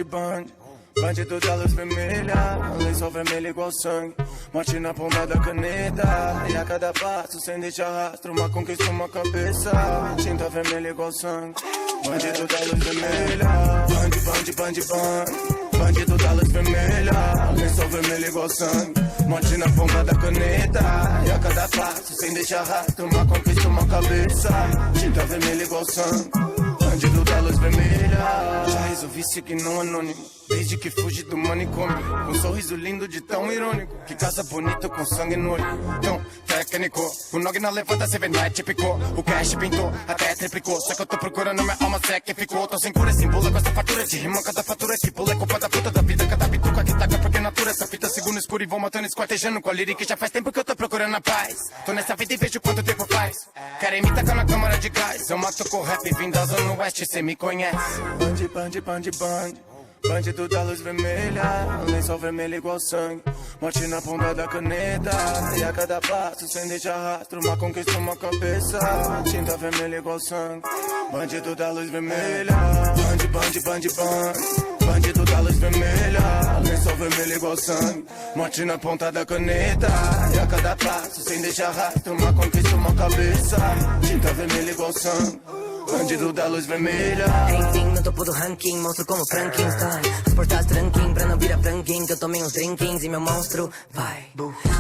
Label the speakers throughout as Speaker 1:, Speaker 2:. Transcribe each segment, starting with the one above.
Speaker 1: band. Bandido da luz vermelha, lençol vermelho igual sangue. Morte na ponta da caneta, e a cada passo sem deixar rastro, uma conquista, uma cabeça. Tinta vermelha igual sangue. Bandido da luz vermelha, band. Bandido da luz vermelha, lençol vermelho igual sangue. Morte na ponta da caneta, e a cada passo sem deixar rastro, uma conquista, uma cabeça. Tinta vermelha igual sangue. Bandido da luz vermelha. Já resolvi seguir não anônimo, desde que fugi do manicômio. Com um sorriso lindo de tão irônico, que casa bonito com sangue no olho. Tão técnico, o nog na levanta, cê vê, não é típico. O cash pintou, até triplicou. Só que eu tô procurando minha alma, cê é que ficou. Tô sem cura, sem bula com essa fatura de rima. Cada fatura que pula é culpa da puta da vida. Cada bituca que taca porque natura. Essa fita segura no escuro e vou matando, esquartejando com a lírica. Já faz tempo que eu tô procurando a paz. Tô nessa vida e vejo quanto tempo faz. Querem me tacar na câmara de gás. Eu mato com rap, vim da zona oeste, cê me conhece. Band. Bandido da luz vermelha, lençol vermelho igual sangue. Morte na ponta da caneta, e a cada passo sem deixar rastro, uma conquista, uma cabeça. Tinta vermelha igual sangue. Bandido da luz vermelha, band. Bandido da luz vermelha, lençol vermelho igual sangue. Morte na ponta da caneta, e a cada passo sem deixar rastro, uma conquista, uma cabeça. Tinta vermelha igual sangue. Bandido da luz vermelha.
Speaker 2: Enfim, no topo do ranking, monstro como Frankenstein. As portas tranquim, pra não virar franquim, que eu tomei uns drinkings e meu monstro vai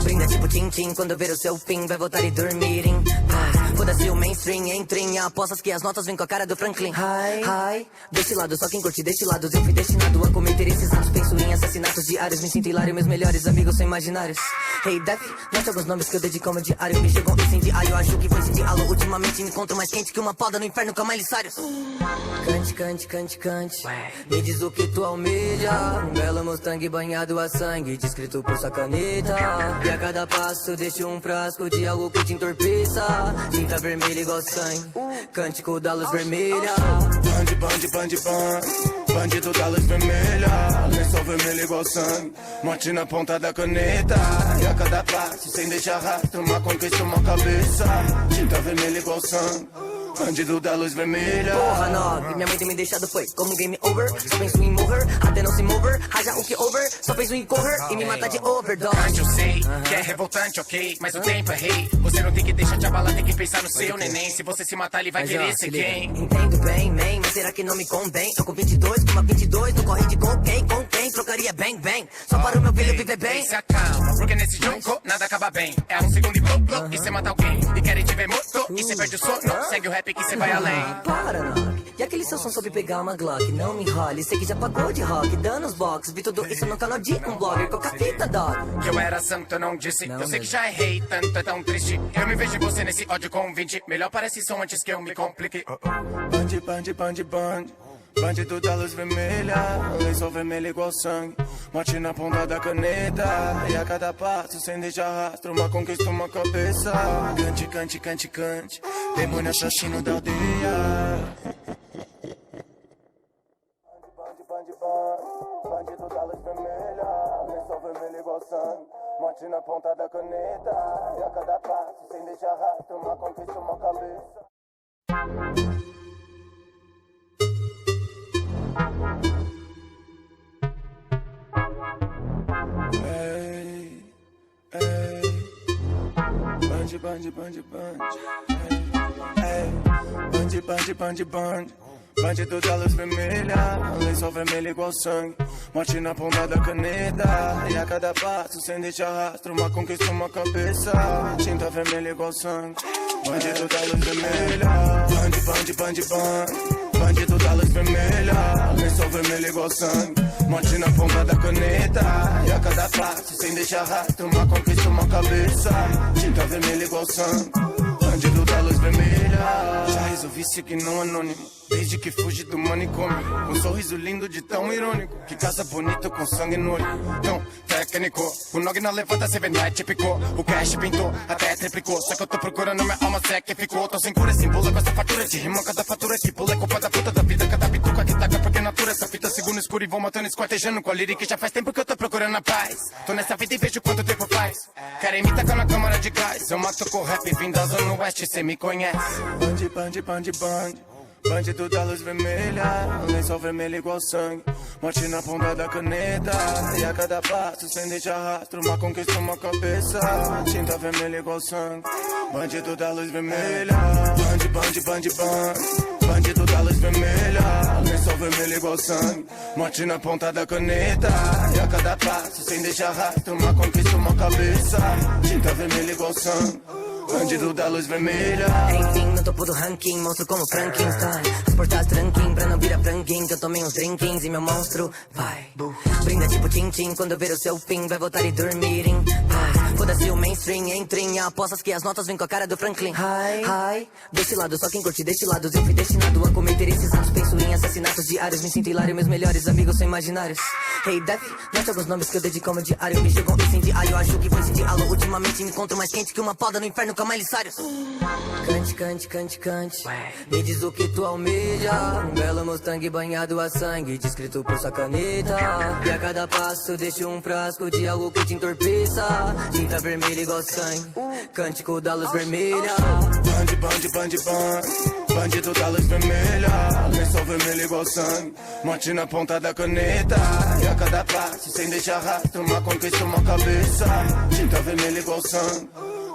Speaker 2: brinda tipo Tintin, quando ver o seu fim, vai voltar e dormir em paz. Foda-se o mainstream, entrem apostas que as notas vêm com a cara do Franklin. Hi, deste lado, só quem curte deste lado. Eu fui destinado a cometer esses atos, penso em assassinatos diários. Me sinto hilário, meus melhores amigos são imaginários. Hey, Def, note alguns nomes que eu dedico ao meu diário. Me chegou incendiário, acho que foi incendiá-lo. Ultimamente me encontro mais quente que uma poda no inferno com Malissários. Cante. Me diz o que tu almeja. Um belo Mustang banhado a sangue, descrito por sua caneta. E a cada passo deixo um frasco de algo que te entorpeça. Tinta vermelha igual sangue, cântico da luz vermelha.
Speaker 1: Band. Bandido da luz vermelha, lençol vermelho igual sangue. Morte na ponta da caneta, e a cada passo sem deixar rastro, uma conquista, uma cabeça. Tinta vermelha igual sangue. Bandido da luz vermelha.
Speaker 2: Porra, Nog, minha mãe tem me deixado foi como game over. Só penso em morrer, até não se mover. Raja o que over, só penso em correr e me matar de overdose.
Speaker 3: Eu sei que é revoltante, ok, mas o tempo é rei. Você não tem que deixar te abalar, tem que pensar no seu neném. Se você se matar, ele vai querer ser quem?
Speaker 2: Entendo bem, man, mas será que não me convém? Tô com 22, com uma 22, não corre de com quem? Trocaria bem, só para o meu filho viver bem.
Speaker 3: Se acalma, porque nesse jogo nada acaba bem. É um segundo e blá, e cê mata alguém. E querem te ver morto, e cê perde o sono. Segue o rap que cê vai além.
Speaker 2: Para, Nog, e aquele seu som soube pegar uma Glock? Não me enrole, sei que já pagou de rock, dando os box. Vi tudo isso no canal de um blogger, com a fita, dog.
Speaker 3: Que eu era santo, eu não disse. Eu sei que já errei tanto, é tão triste. Eu me vejo em você nesse ódio com 20. Melhor parece som antes que eu me complique.
Speaker 1: Band. Bandido da luz vermelha, lençol vermelho igual sangue. Morte na ponta da caneta, e a cada passo sem deixar rastro, uma conquista, uma cabeça. Cante. Demônio assassino da aldeia. Bandido da luz vermelha, lençol vermelho igual sangue. Morte na ponta da caneta, e a cada passo sem deixar rastro, uma conquista, uma cabeça. Band. Bandido da luz vermelha, lençol vermelho igual sangue. Morte na ponta da caneta, e a cada passo sem deixar rastro, uma conquista, uma cabeça. Tinta vermelha igual sangue. Bandido da luz vermelha. Band. Bandido da luz vermelha, lençol vermelho igual sangue. Morte na ponta da caneta, e a cada passo sem deixar rastro, uma conquista, uma cabeça. Tinta vermelha igual sangue. Bandido da luz vermelha. Já resolvi seguir não anônimo, desde que fugi do manicômio. Com um sorriso lindo de tão irônico, que casa bonito com sangue no olho. Tão técnico, o nog na levanta, cê vê, não é típico. O cash pintou, até triplicou. Só que eu tô procurando minha alma, cê é que ficou. Tô sem cura, sem bula com essa fatura de rima. Cada fatura que pula é culpa da puta da vida. Cada bituca que taca porque natura. Essa fita segura no escuro e vou matando, esquartejando com a lírica. Já faz tempo que eu tô procurando a paz. Tô nessa vida e vejo quanto tempo faz. Querem me tacar na câmara de gás. Eu mato com rap, vim da zona oeste, cê me conhece. Band. Bandido da luz vermelha, lençol vermelho igual sangue. Morte na ponta da caneta, e a cada passo sem deixar rastro, uma conquista, uma cabeça. Tinta vermelha igual sangue. Bandido da luz vermelha, band. Bandido da luz vermelha, lençol vermelho igual sangue. Morte na ponta da caneta, e a cada passo sem deixar rastro, uma conquista, uma cabeça. Tinta vermelha igual sangue. Bandido da luz vermelha.
Speaker 2: Enfim, no topo do ranking, monstro como Frankenstein. As portas tranquim, pra não virar franquim, que eu tomei uns drinkings e meu monstro vai. Brinda tipo Tintin, quando eu ver o seu fim, vai voltar e dormir em paz. Foda-se o mainstream, entrem apostas que as notas vêm com a cara do Franklin. Hi, deste lado, só quem curte deste lado. Eu fui destinado a cometer esses atos, penso em assassinatos diários. Me sinto hilário, meus melhores amigos são imaginários. Hey, Def, note alguns nomes que eu dedico ao meu diário. Me chegam incendiário, acho que vou incendiá-lo. Ultimamente me encontro mais quente que uma poda no inferno com Malissários. Cante. Me diz o que tu almeja. Um belo Mustang banhado a sangue, descrito por sua caneta. E a cada passo deixo um frasco de algo que te entorpeça. Tinta vermelha igual sangue, cântico da luz vermelha.
Speaker 1: Band. Bandido da luz vermelha, lençol vermelho igual sangue. Morte na ponta da caneta, e a cada passo sem deixar rastro, uma conquista, uma cabeça. Tinta vermelha igual sangue.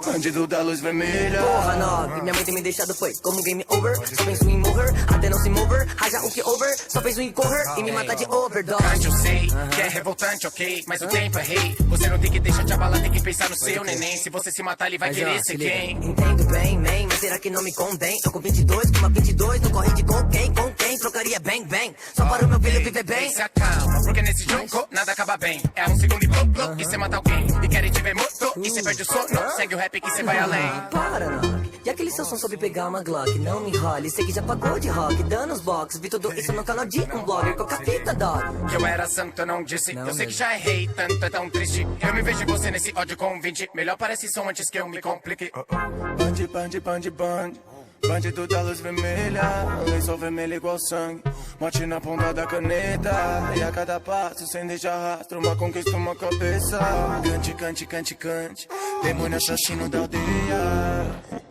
Speaker 1: Bandido da luz vermelha.
Speaker 2: Porra, 9, minha mãe tem me deixado foi como game over. Só penso em morrer, até não se mover. Raja o que over, só penso em correr e me matar de overdose.
Speaker 3: Eu sei que é revoltante, ok, mas o tempo é rei. Você não tem que deixar te abalar, tem que pensar no seu neném. Se você se matar, ele vai querer ser quem?
Speaker 2: Entendo bem, man, mas será que não me convém? Tô com 22, com uma 22, não corre de com quem? Trocaria bang, só para o meu filho viver bem.
Speaker 3: Se acalma, porque nesse jogo nada acaba bem. É um segundo e blá, e cê mata alguém. E querem te ver morto, e cê perde o sono. Segue o rap que cê vai além.
Speaker 2: Para, Nog. E aquele seu som soube pegar uma Glock? Não me enrole, sei que já pagou de rock. Dando os box, vi tudo isso no canal de um blogger com a fita, dog.
Speaker 3: Que eu era santo, eu não disse. Eu sei que já errei tanto, é tão triste. Eu me vejo em você nesse ódio com 20. Melhor parece som antes que eu me complique.
Speaker 1: Band. Bandido da luz vermelha, lençol vermelho igual sangue. Morte na ponta da caneta, e a cada passo sem deixar rastro, uma conquista, uma cabeça. Cante. Demônio assassino da aldeia.